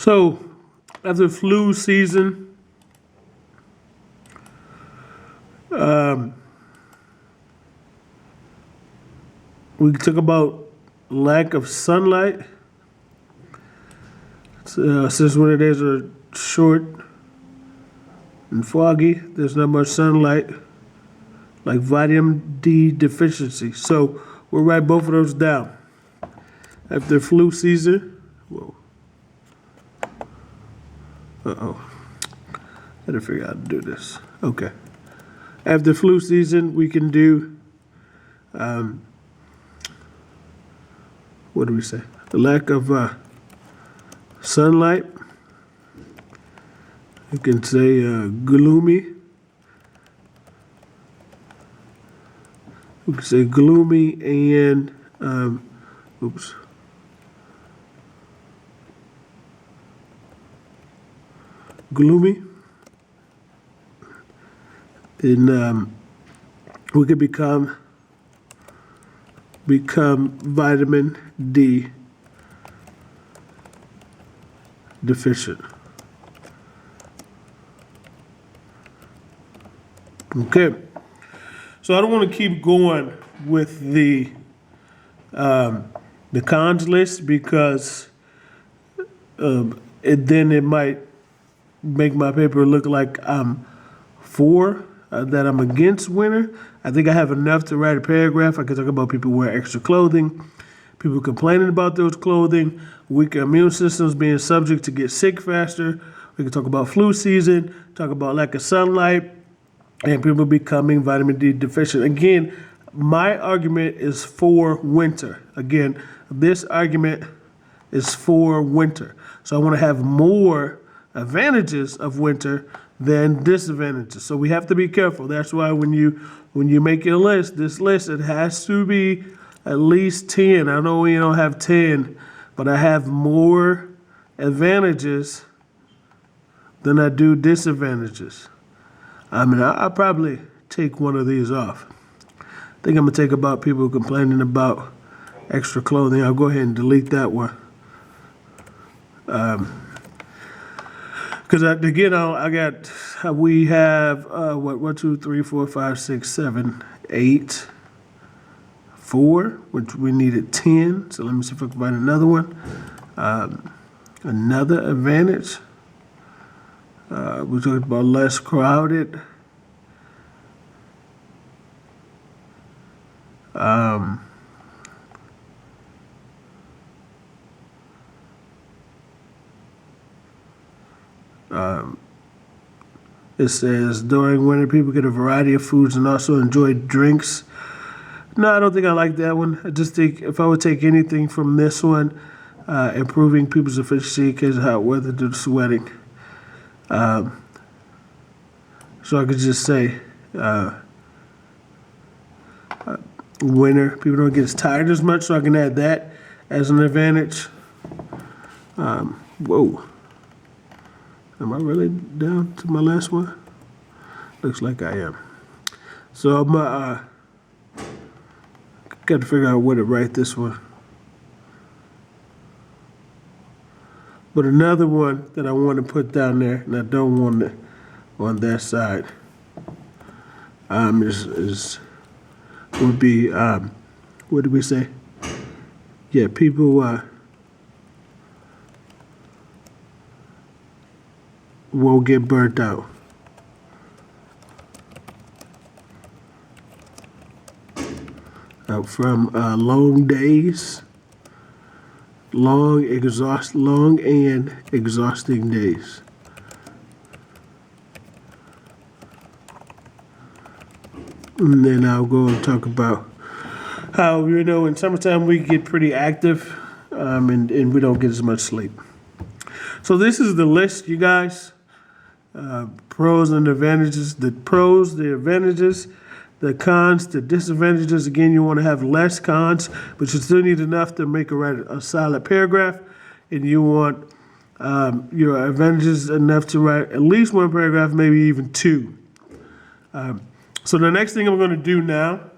So, after flu season, we talk about lack of sunlight. Since winter days are short and foggy, there's not much sunlight, like vitamin D deficiency. So, we'll write both of those down. After flu season, whoa. Uh-oh. Gotta figure out how to do this. Okay. After flu season, we can do, what do we say? The lack of sunlight. You can say gloomy. We can say gloomy and, oops. Gloomy. Then we could become vitamin D deficient. Okay, so I don't want to keep going with the cons list because it might make my paper look like I'm for that I'm against winter. I think I have enough to write a paragraph. I can talk about people wearing extra clothing, people complaining about those clothing, weaker immune systems being subject to get sick faster. We can talk about flu season, talk about lack of sunlight, and people becoming vitamin D deficient. Again, my argument is for winter. Again, this argument is for winter. So I want to have more advantages of winter than disadvantages. So we have to be careful. That's why when you make your list, this list, it has to be at least 10. I know we don't have 10, but I have more advantages than I do disadvantages. I mean, I'll probably take one of these off. I think I'm gonna take about people complaining about extra clothing. I'll go ahead and delete that one. Because again, we have, 1, 2, 3, 4, 5, 6, 7, 8, 4, which we needed 10. So let me see if I can find another one. Another advantage. We talked about less crowded. It says during winter, people get a variety of foods and also enjoy drinks. No, I don't think I like that one. I just think if I would take anything from this one, improving people's efficiency in case of hot weather due to sweating. So I could just say winter, people don't get as tired as much, so I can add that as an advantage. Whoa. Am I really down to my last one? Looks like I am. So I'm got to figure out where to write this one. But another one that I want to put down there, and I don't want it on that side, would be what did we say? Yeah, people won't get burnt out. From long days, long and exhausting days. And then I'll go and talk about how, in summertime we get pretty active and we don't get as much sleep. So this is the list, you guys. Pros and advantages. The pros, the advantages, the cons, the disadvantages. Again, you want to have less cons, but you still need enough to make a solid paragraph. And you want your advantages enough to write at least one paragraph, maybe even two. So the next thing I'm going to do now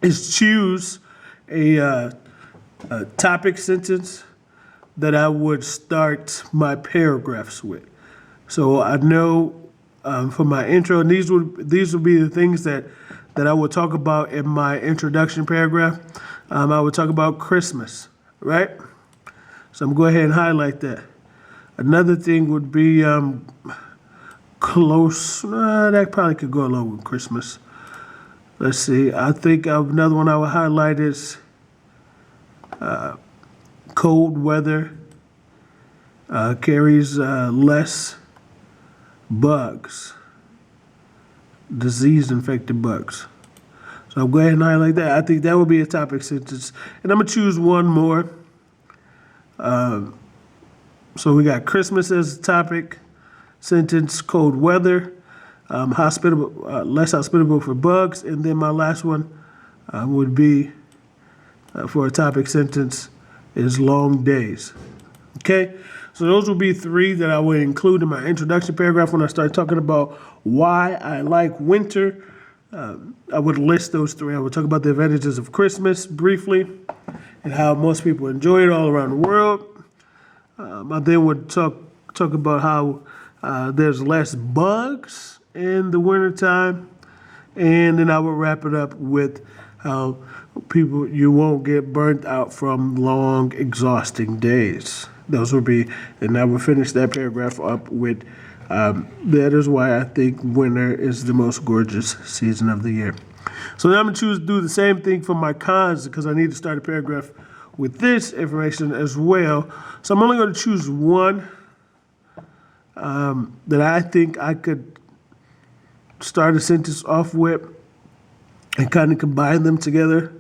is choose a topic sentence that I would start my paragraphs with. So I know for my intro, and these would be the things that I would talk about in my introduction paragraph. I would talk about Christmas, right? So I'm going to go ahead and highlight that. Another thing would be close. That probably could go along with Christmas. Let's see. I think another one I would highlight is cold weather carries less bugs, disease-infected bugs. So I'll go ahead and highlight that. I think that would be a topic sentence. And I'm going to choose one more. So we got Christmas as a topic sentence, cold weather, less hospitable for bugs, and then my last one would be for a topic sentence is long days. Okay, so those will be three that I would include in my introduction paragraph when I start talking about why I like winter. I would list those three. I would talk about the advantages of Christmas briefly and how most people enjoy it all around the world. I then would talk about how there's less bugs in the wintertime. And then I would wrap it up with how you won't get burnt out from long, exhausting days. Those would be, and I would finish that paragraph up with, that is why I think winter is the most gorgeous season of the year. So now I'm going to do the same thing for my cons because I need to start a paragraph with this information as well. So I'm only going to choose one that I think I could start a sentence off with and kind of combine them together.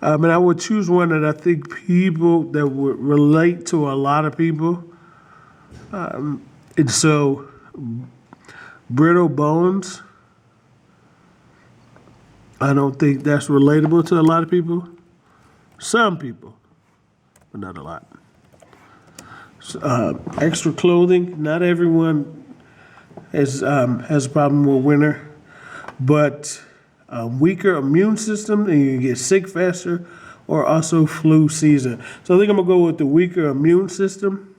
And I would choose one that I think people that would relate to a lot of people. And so, brittle bones, I don't think that's relatable to a lot of people. Some people, but not a lot. So, extra clothing, not everyone has a problem with winter, but weaker immune system and you get sick faster, or also flu season. So I think I'm gonna go with the weaker immune system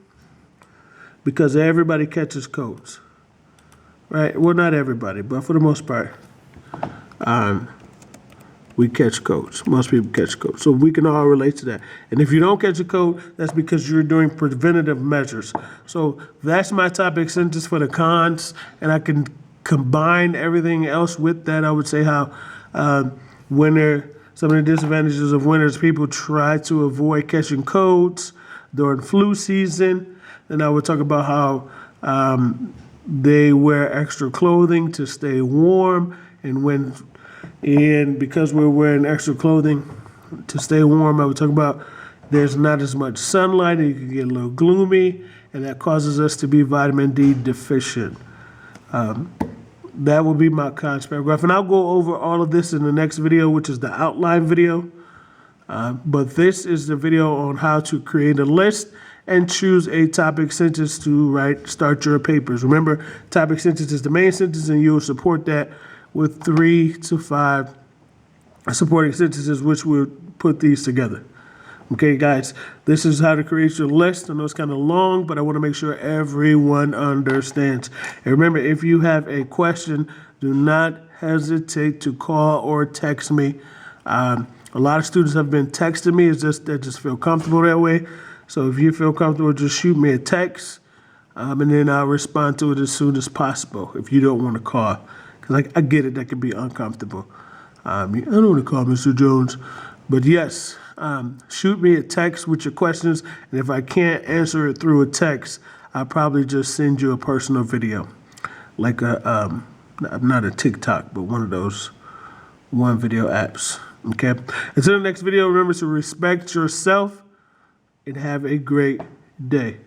because everybody catches colds, right? Well, not everybody, but for the most part, we catch colds. Most people catch colds. So we can all relate to that. And if you don't catch a cold, that's because you're doing preventative measures. So that's my topic sentence for the cons, and I can combine everything else with that. I would say how winter, some of the disadvantages of winter is people try to avoid catching colds during flu season. And I would talk about how they wear extra clothing to stay warm, and because we're wearing extra clothing to stay warm, I would talk about there's not as much sunlight and you can get a little gloomy, and that causes us to be vitamin D deficient. That will be my cons paragraph. And I'll go over all of this in the next video, which is the outline video. But this is the video on how to create a list and choose a topic sentence to start your papers. Remember, topic sentence is the main sentence, and you'll support that with 3 to 5 supporting sentences, which will put these together. Okay, guys, this is how to create your list. I know it's kind of long, but I want to make sure everyone understands. And remember, if you have a question, do not hesitate to call or text me. A lot of students have been texting me. They just feel comfortable that way. So if you feel comfortable, just shoot me a text, and then I'll respond to it as soon as possible if you don't want to call. Because I get it, that can be uncomfortable. I don't want to call Mr. Jones. But yes, shoot me a text with your questions. And if I can't answer it through a text, I'll probably just send you a personal video. Like not a TikTok, but one of those one video apps. Okay? Until the next video, remember to respect yourself and have a great day.